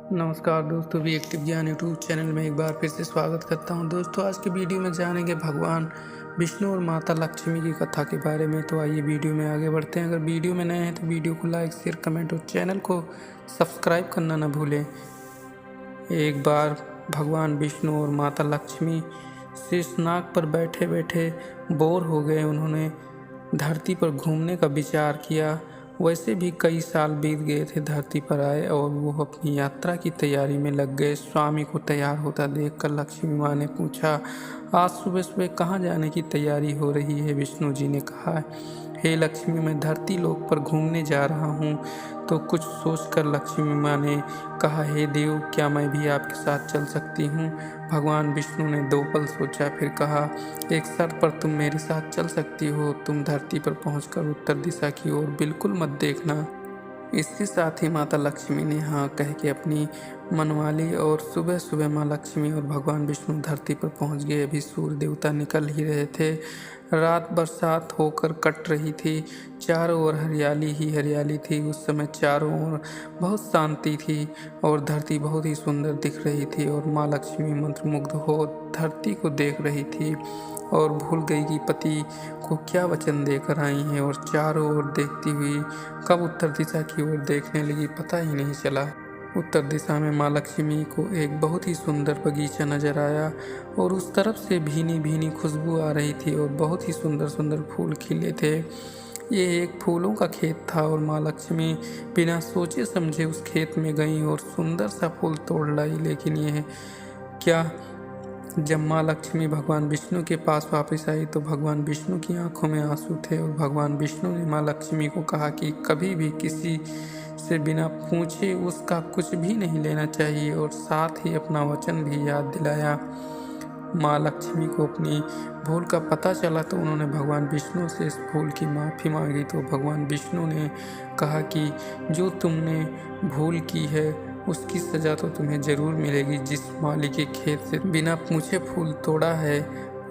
नमस्कार दोस्तों, we active ज्ञान यूट्यूब चैनल में एक बार फिर से स्वागत करता हूं। दोस्तों, आज की वीडियो में जानेंगे भगवान विष्णु और माता लक्ष्मी की कथा के बारे में। तो आइए वीडियो में आगे बढ़ते हैं। अगर वीडियो में नए हैं तो वीडियो को लाइक, शेयर, कमेंट और चैनल को सब्सक्राइब करना न भूलें। एक बार भगवान विष्णु और माता लक्ष्मी शेषनाग पर बैठे बैठे बोर हो गए। उन्होंने धरती पर घूमने का विचार किया। वैसे भी कई साल बीत गए थे धरती पर आए और वो अपनी यात्रा की तैयारी में लग गए। स्वामी को तैयार होता देखकर लक्ष्मी माँ ने पूछा, आज सुबह सुबह कहाँ जाने की तैयारी हो रही है? विष्णु जी ने कहा, हे लक्ष्मी, मैं धरती लोक पर घूमने जा रहा हूँ। तो कुछ सोचकर लक्ष्मी माँ ने कहा, हे देव, क्या मैं भी आपके साथ चल सकती हूँ? भगवान विष्णु ने 2 पल सोचा, फिर कहा, एक शर्त पर तुम मेरे साथ चल सकती हो। तुम धरती पर पहुंचकर उत्तर दिशा की ओर बिल्कुल मत देखना। इसके साथ ही माता लक्ष्मी ने हाँ कह के अपनी मनवाली और सुबह सुबह माँ लक्ष्मी और भगवान विष्णु धरती पर पहुंच गए। अभी सूर्य देवता निकल ही रहे थे। रात बरसात होकर कट रही थी। चारों ओर हरियाली ही हरियाली थी। उस समय चारों ओर बहुत शांति थी और धरती बहुत ही सुंदर दिख रही थी। और माँ लक्ष्मी मंत्रमुग्ध हो धरती को देख रही थी और भूल गई कि पति को क्या वचन देकर आई हैं। और चारों ओर देखती हुई कब उत्तर दिशा की ओर देखने लगी, पता ही नहीं चला। उत्तर दिशा में माँ लक्ष्मी को एक बहुत ही सुंदर बगीचा नजर आया और उस तरफ से भीनी भीनी खुशबू आ रही थी और बहुत ही सुंदर सुंदर फूल खिले थे। ये एक फूलों का खेत था और माँ लक्ष्मी बिना सोचे समझे उस खेत में गई और सुंदर सा फूल तोड़ लाई। लेकिन यह क्या, जब माँ लक्ष्मी भगवान विष्णु के पास वापस आई तो भगवान विष्णु की आंखों में आंसू थे और भगवान विष्णु ने माँ लक्ष्मी को कहा कि कभी भी किसी से बिना पूछे उसका कुछ भी नहीं लेना चाहिए और साथ ही अपना वचन भी याद दिलाया। माँ लक्ष्मी को अपनी भूल का पता चला तो उन्होंने भगवान विष्णु से इस भूल की माफ़ी मांगी। तो भगवान विष्णु ने कहा कि जो तुमने भूल की है उसकी सज़ा तो तुम्हें ज़रूर मिलेगी। जिस माली के खेत से बिना पूछे फूल तोड़ा है,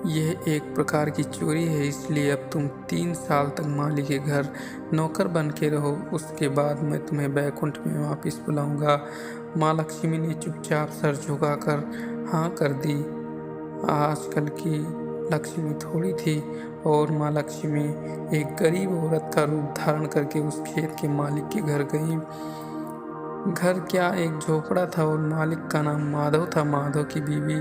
यह एक प्रकार की चोरी है। इसलिए अब तुम 3 साल तक माली के घर नौकर बन के रहो। उसके बाद मैं तुम्हें बैकुंठ में वापस बुलाऊंगा। माँ लक्ष्मी ने चुपचाप सर झुकाकर हाँ कर दी। आजकल की लक्ष्मी थोड़ी थी और माँ लक्ष्मी एक गरीब औरत का रूप धारण करके उस खेत के मालिक के घर गई। घर क्या, एक झोपड़ा था और मालिक का नाम माधव था। माधव की बीवी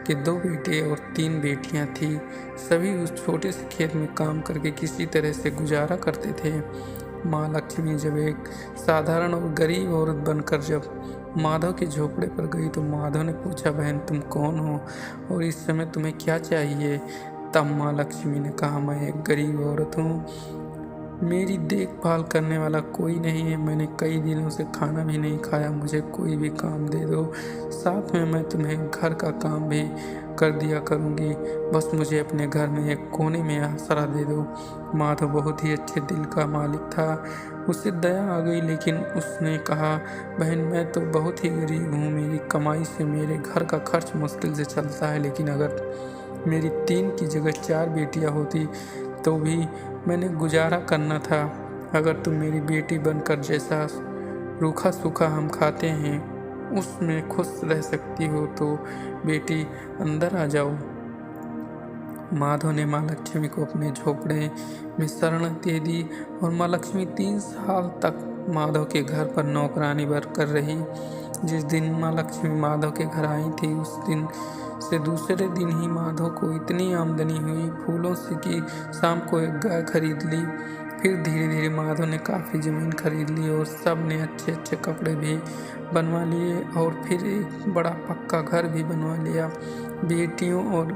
के 2 बेटे और 3 बेटियां थी। सभी उस छोटे से खेत में काम करके किसी तरह से गुजारा करते थे। माँ लक्ष्मी जब एक साधारण और गरीब औरत बनकर जब माधव के झोपड़े पर गई तो माधव ने पूछा, बहन तुम कौन हो और इस समय तुम्हें क्या चाहिए? तब माँ लक्ष्मी ने कहा, मैं एक गरीब औरत हूँ, मेरी देखभाल करने वाला कोई नहीं है। मैंने कई दिनों से खाना भी नहीं खाया, मुझे कोई भी काम दे दो, साथ में मैं तुम्हें घर का काम भी कर दिया करूँगी। बस मुझे अपने घर में एक कोने में आसरा दे दो। माधव बहुत ही अच्छे दिल का मालिक था। उसे दया आ गई, लेकिन उसने कहा, बहन मैं तो बहुत ही गरीब हूँ, मेरी कमाई से मेरे घर का खर्च मुश्किल से चलता है। लेकिन अगर मेरी 3 की जगह 4 बेटियाँ होती तो भी मैंने गुजारा करना था। अगर तुम मेरी बेटी बनकर जैसा रूखा सूखा हम खाते हैं उसमें खुश रह सकती हो तो बेटी अंदर आ जाओ। माधव ने माँ लक्ष्मी को अपने झोपड़े में शरण दे दी और माँ लक्ष्मी 3 साल तक माधव के घर पर नौकरानी कर रही। जिस दिन माँ लक्ष्मी माधव के घर आई थी उस दिन से दूसरे दिन ही माधव को इतनी आमदनी हुई फूलों से कि शाम को एक गाय खरीद ली। फिर धीरे धीरे माधव ने काफ़ी ज़मीन खरीद ली और सब ने अच्छे अच्छे कपड़े भी बनवा लिए और फिर एक बड़ा पक्का घर भी बनवा लिया। बेटियों और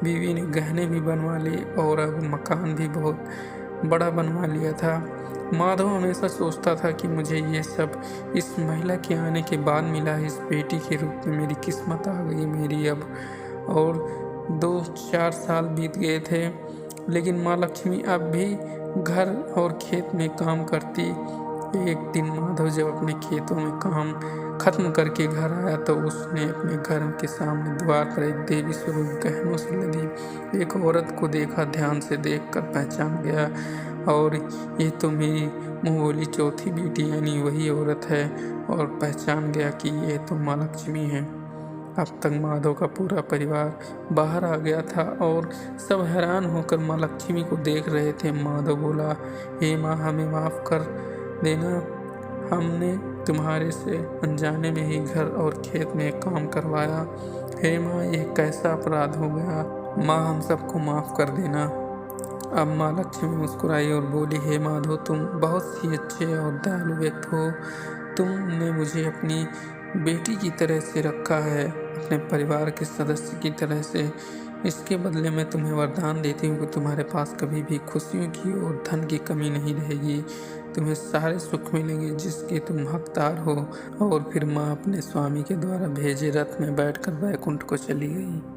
बीवी ने गहने भी बनवा लिए और अब मकान भी बहुत बड़ा बनवा लिया था। माधव हमेशा सोचता था कि मुझे ये सब इस महिला के आने के बाद मिला है। इस बेटी के रूप में मेरी किस्मत आ गई मेरी अब। और 2-4 साल बीत गए थे, लेकिन माँ लक्ष्मी अब भी घर और खेत में काम करती। एक दिन माधव जब अपने खेतों में काम खत्म करके घर आया तो उसने अपने घर के सामने द्वार पर एक देवी स्वरूप गहनों से लदी एक औरत को देखा। ध्यान से देखकर पहचान गया और ये तो मेरी मुँह बोली चौथी बेटी यानी वही औरत है और पहचान गया कि ये तो माँ लक्ष्मी है। अब तक माधव का पूरा परिवार बाहर आ गया था और सब हैरान होकर माँ लक्ष्मी को देख रहे थे। माधव बोला, हे माँ, हमें माफ़ कर देना, हमने तुम्हारे से अनजाने में ही घर और खेत में काम करवाया। हे माँ, यह कैसा अपराध हो गया, माँ हम सबको माफ़ कर देना। अब माँ लक्ष्मी मुस्कुराई और बोली, हे माधव, तुम बहुत ही अच्छे और दयालु व्यक्ति हो। तुमने मुझे अपनी बेटी की तरह से रखा है, अपने परिवार के सदस्य की तरह से। इसके बदले मैं तुम्हें वरदान देती हूँ कि तुम्हारे पास कभी भी खुशियों की और धन की कमी नहीं रहेगी। तुम्हें सारे सुख मिलेंगे जिसके तुम हकदार हो। और फिर माँ अपने स्वामी के द्वारा भेजे रथ में बैठकर बैकुंठ को चली गई।